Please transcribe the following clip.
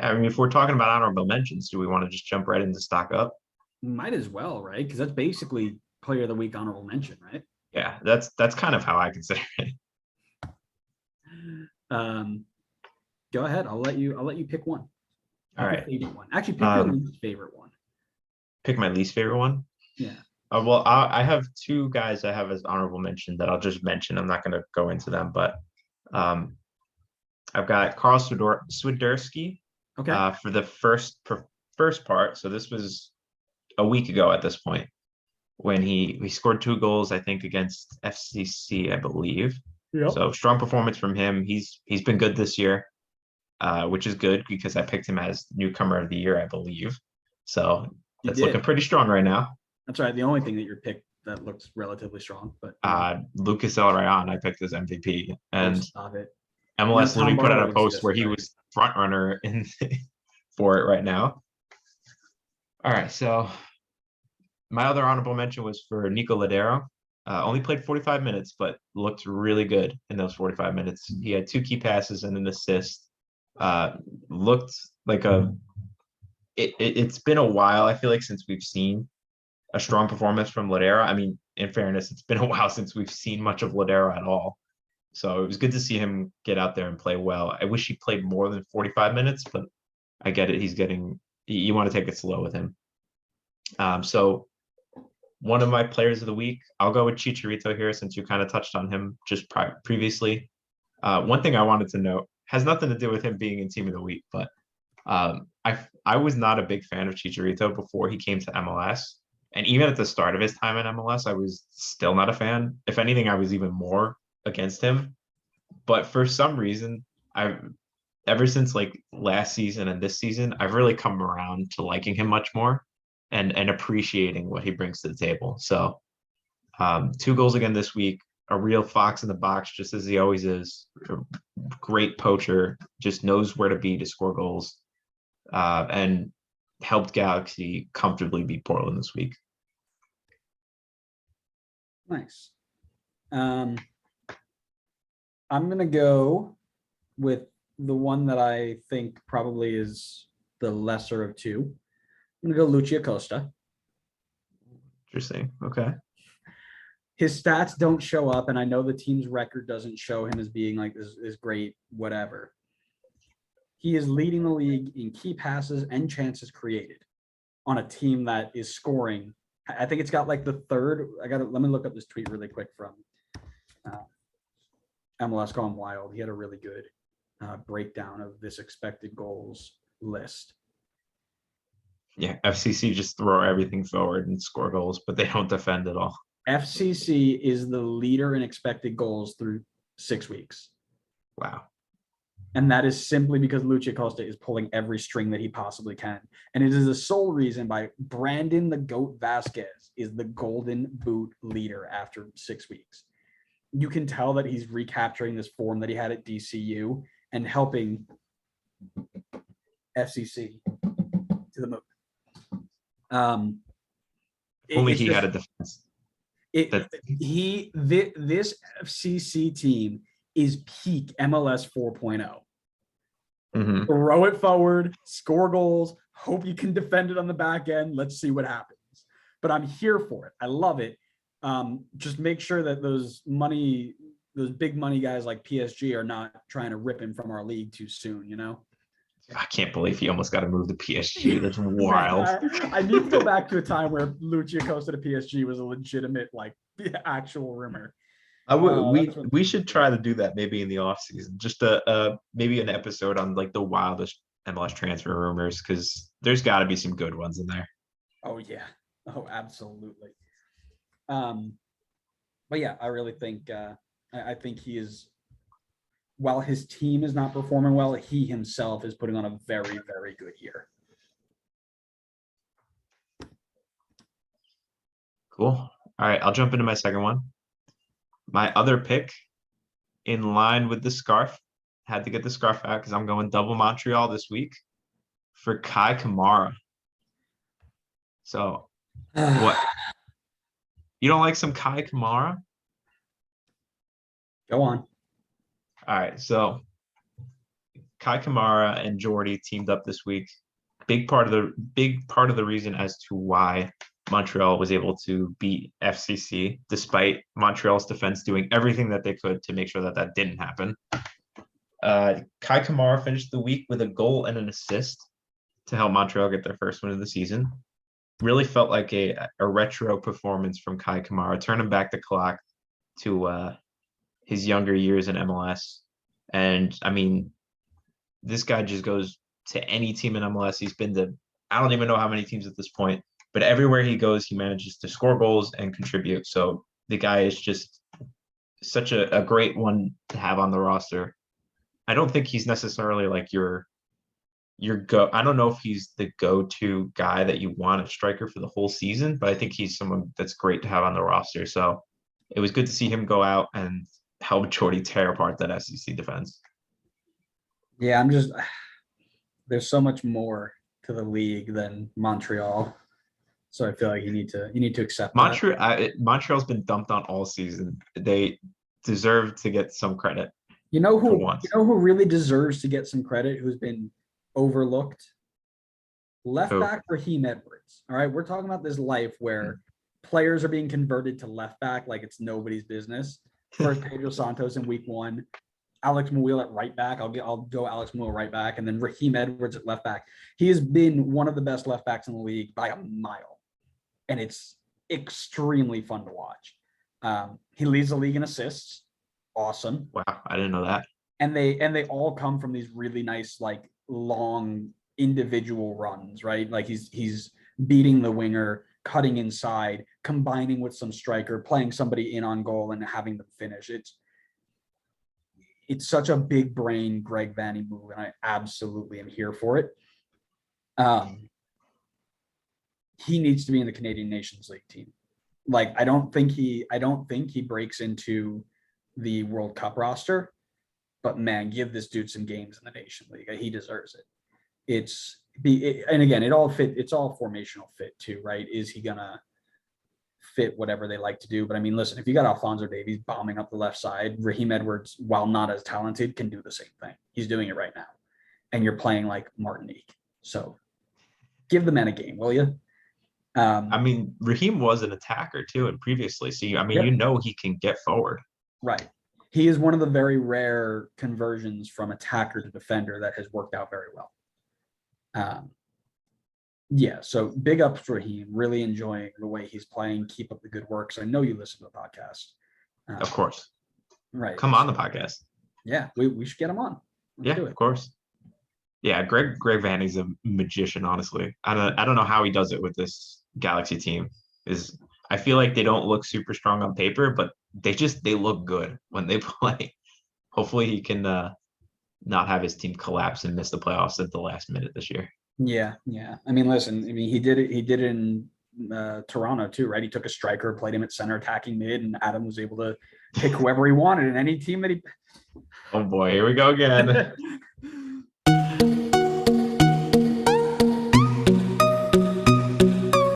I mean, if we're talking about honorable mentions, do we want to just jump right into stock up? Might as well, right? Because that's basically player of the week honorable mention, right? Yeah, that's kind of how I consider it. Go ahead. I'll let you pick one. All Pick right. your favorite one. Actually, pick your least favorite one. Pick my least favorite one. Yeah. Well, I have two guys I have as honorable mention that I'll just mention. I'm not going to go into them, but I've got Carl Swiderski Okay. for the first part. So this was a week ago at this point when he scored 2 goals, I think, against FCC, I believe. Yep. So strong performance from him. He's been good this year, which is good because I picked him as newcomer of the year, I believe. So that's looking pretty strong right now. That's right. The only thing that you're picked that looks relatively strong, but Lucas Elrayon, I picked as MVP, and stop it. MLS literally put out a post where he was front runner in for it right now. All right, so my other honorable mention was for Nico Ladero. Only played 45 minutes, but looked really good in those 45 minutes. He had 2 key passes and an assist. Looked like it's been a while, I feel like, since we've seen a strong performance from Ladero. I mean, in fairness, it's been a while since we've seen much of Ladero at all. So it was good to see him get out there and play well. I wish he played more than 45 minutes, but I get it. You want to take it slow with him. So one of my players of the week, I'll go with Chicharito here since you kind of touched on him just previously. One thing I wanted to note has nothing to do with him being in team of the week, but I was not a big fan of Chicharito before he came to MLS. And even at the start of his time in MLS, I was still not a fan. If anything, I was even more against him. But for some reason, ever since like last season and this season, I've really come around to liking him much more and appreciating what he brings to the table. So 2 goals again this week, a real fox in the box, just as he always is. A great poacher, just knows where to be to score goals, and helped Galaxy comfortably beat Portland this week. Nice. I'm going to go with the one that I think probably is the lesser of two. I'm going to go Lucia Costa. Interesting. Okay. His stats don't show up, and I know the team's record doesn't show him as being like this is great, whatever. He is leading the league in key passes and chances created on a team that is scoring. I think it's got like the third. Let me look up this tweet really quick from MLS Gone Wild. He had a really good breakdown of this expected goals list. Yeah, FCC just throw everything forward and score goals, but they don't defend at all. FCC is the leader in expected goals through 6 weeks. Wow. And that is simply because Lucia Costa is pulling every string that he possibly can. And it is the sole reason why Brandon the Goat Vasquez is the Golden Boot leader after 6 weeks. You can tell that he's recapturing this form that he had at DCU and helping FCC to the moon. Only he had a defense. This FCC team is peak MLS 4.0. Mm-hmm. Throw it forward, score goals, hope you can defend it on the back end. Let's see what happens. But I'm here for it. I love it. Just make sure that those big money guys like PSG are not trying to rip him from our league too soon, you know? I can't believe he almost got to move to PSG. That's wild. Man, I need to go back to a time where Lucia Costa to PSG was a legitimate, like, actual rumor. We should try to do that maybe in the off season. Just maybe an episode on like the wildest MLS transfer rumors, because there's got to be some good ones in there. Oh yeah, oh absolutely. But yeah, I really think I think he is. While his team is not performing well, he himself is putting on a very, very good year. Cool. All right, I'll jump into my second one. My other pick, in line with the scarf, had to get the scarf out because I'm going double Montreal this week for Kai Kamara. So, what? You don't like some Kai Kamara? Go on. All right, so Kai Kamara and Jordy teamed up this week. Big part of the reason as to why Montreal was able to beat FCC, despite Montreal's defense doing everything that they could to make sure that that didn't happen. Kai Kamara finished the week with a goal and an assist to help Montreal get their first win of the season. Really felt like a retro performance from Kai Kamara, turning back the clock to his younger years in MLS. And I mean, this guy just goes to any team in MLS. He's been to, I don't even know how many teams at this point, but everywhere he goes, he manages to score goals and contribute. So the guy is just such a great one to have on the roster. I don't think he's necessarily like I don't know if he's the go-to guy that you want a striker for the whole season, but I think he's someone that's great to have on the roster. So it was good to see him go out and help Jordy tear apart that SEC defense. Yeah, there's so much more to the league than Montreal. So I feel like you need to accept that. Montreal's been dumped on all season. They deserve to get some credit. You know who really deserves to get some credit, who's been overlooked? Left back Raheem Edwards. All right, we're talking about this life where players are being converted to left back like it's nobody's business. First Pedro Santos in week 1, Alex Mouil at right back. I'll go Alex Mouil right back, and then Raheem Edwards at left back. He has been one of the best left backs in the league by a mile, and it's extremely fun to watch. He leads the league in assists. Awesome. Wow, I didn't know that. And they all come from these really nice, like, long individual runs, right? Like he's beating the winger, cutting inside, combining with some striker, playing somebody in on goal and having them finish. It's such a big brain Greg Vanney move, and I absolutely am here for it. He needs to be in the Canadian Nations League team. Like, I don't think he breaks into the World Cup roster, but man, give this dude some games in the Nation League. He deserves it. And again, it's all formational fit too, right? Is he gonna fit whatever they like to do? But I mean, listen, if you got Alphonso Davies bombing up the left side, Raheem Edwards, while not as talented, can do the same thing. He's doing it right now. And you're playing like Martinique. So give the man a game, will you? I mean, Raheem was an attacker too, and previously, so you know he can get forward. Right. He is one of the very rare conversions from attacker to defender that has worked out very well. Yeah, so big ups for Raheem. Really enjoying the way he's playing. Keep up the good work. So I know you listen to the podcast. Of course. Right. Come on the podcast. Yeah, we should get him on. Let's do it. Of course. Yeah, Greg Vanney's a magician, honestly. I don't know how he does it with this Galaxy team. I feel like they don't look super strong on paper, but they look good when they play. Hopefully he can not have his team collapse and miss the playoffs at the last minute this year. Yeah. I mean, listen, he did it in Toronto too, right? He took a striker, played him at center attacking mid, and Adam was able to pick whoever he wanted in any team that he. Oh boy, here we go again.